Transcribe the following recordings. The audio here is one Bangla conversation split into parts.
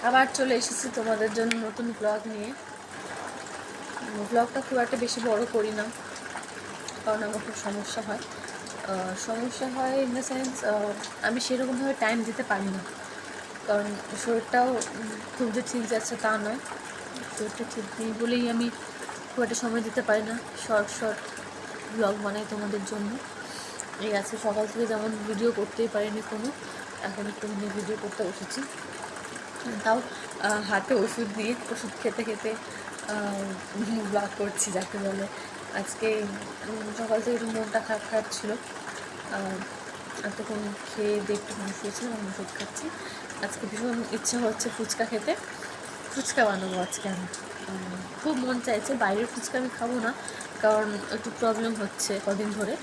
আবার চলে এসেছি তোমাদের জন্য নতুন ব্লগ নিয়ে। ব্লগটা খুব একটা বেশি বড় করি না, কারণ আমার খুব সমস্যা হয় ইন দ্য সেন্স আমি সেরকমভাবে টাইম দিতে পারি না, কারণ শরীরটাও খুব যে ঠিক যাচ্ছে তা নয়। শরীরটা ঠিক নেই বলেই আমি খুব একটা সময় দিতে পারি না, শর্ট ব্লগ বানাই তোমাদের জন্য। এই আছে, সকাল থেকে যেমন ভিডিও করতেই পারিনি কোনো, এখন একটু ভিডিও করতে বসেছি, তাও হাতে ওষুধ দিয়ে ওষুধ খেতে খেতে ব্লগ করছি যাকে বলে। আজকে সকাল থেকে একটু মনটা খারাপ ছিল, এতক্ষণ খেয়ে দিয়ে একটুখানি শুয়েছিলাম, আমি ওষুধ খাচ্ছি। আজকে ভীষণ ইচ্ছা হচ্ছে ফুচকা খেতে, ফুচকা বানাবো আজকে আমি। খুব মন চাইছে, বাইরের ফুচকা আমি খাবো না, কারণ একটু প্রবলেম হচ্ছে কদিন ধরে।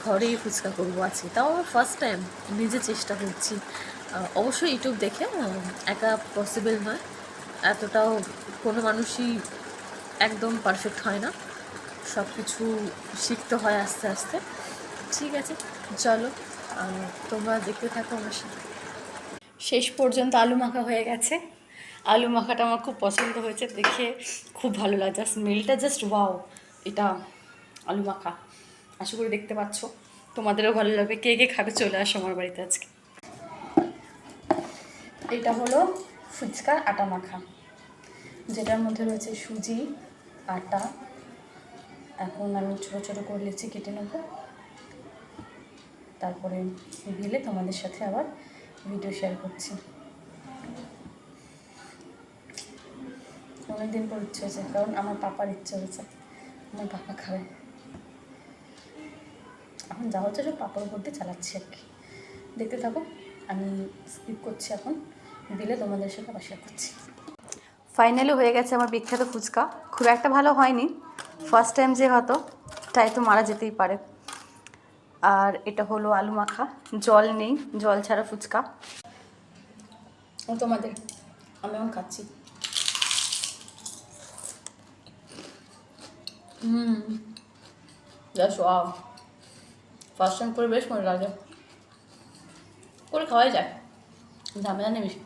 ঘরেই ফুচকা করবো আজকে, তাও আমার ফার্স্ট টাইম, নিজে চেষ্টা করছি। অবশ্যই ইউটিউব দেখে, একা পসিবল নয়, এতটাও কোনো মানুষই একদম পারফেক্ট হয় না, সব কিছু শিখতে হয় আস্তে আস্তে। ঠিক আছে, চলো তোমরা দেখতে থাকো আমার সাথে। শেষ পর্যন্ত আলু মাখা হয়ে গেছে। আলু মাখাটা আমার খুব পছন্দ হয়েছে, দেখে খুব ভালো লাগছে, স্মেলটা জাস্ট ওয়াও। এটা আলু মাখা, আশা করি দেখতে পাচ্ছ, তোমাদেরও ভালো লাগবে। কে কে খাবে চলে আসো আমার বাড়িতে আজকে। এটা হলো ফুচকার আটা মাখা, যেটার মধ্যে রয়েছে সুজি, আটা। এখন আমি ছোটো ছোটো করে লিচি কেটে নেব, তারপরে গেলে তোমাদের সাথে আবার ভিডিও শেয়ার করছি। অনেকদিন পর ইচ্ছে হয়েছে, কারণ আমার পাপার ইচ্ছে হয়েছে, আমার পাপা খাবে। এখন যা হচ্ছে সব পাপার উপর দিয়ে চালাচ্ছি আর কি, দেখতে থাকো। আমি স্কিপ করছি, এখন দিলে তোমাদের সাথে আবার শেয়ার করছি। ফাইনালি হয়ে গেছে আমার বিখ্যাত ফুচকা। খুব একটা ভালো হয়নি, ফার্স্ট টাইম যে হতো, তাই তো মারা যেতেই পারে। আর এটা হলো আলু মাখা, জল নেই, জল ছাড়া ফুচকা। ও তোমাদের, আমি এখন খাচ্ছি। জাস্ট ওয়াও, ফার্স্ট টাইম করে বেশ মজা লাগে, করে খাওয়াই যায়, ঝামেলা নেই বেশি।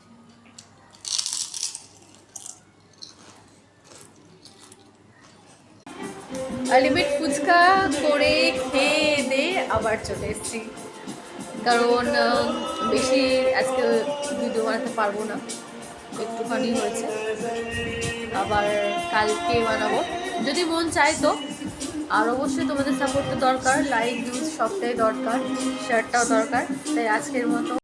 আনলিমিটেড ফুচকা করে খেয়ে দিয়ে আবার চলে এসেছি, কারণ বেশি আজকে ভিডিও বানাতে পারবো না, একটুখানি হয়েছে, আবার কালকে বানাবো যদি মন চায় তো। আর অবশ্যই তোমাদের সাপোর্ট তো দরকার, লাইক ভিউজ সবটাই দরকার, শেয়ারটাও দরকার। তাই আজকের মতো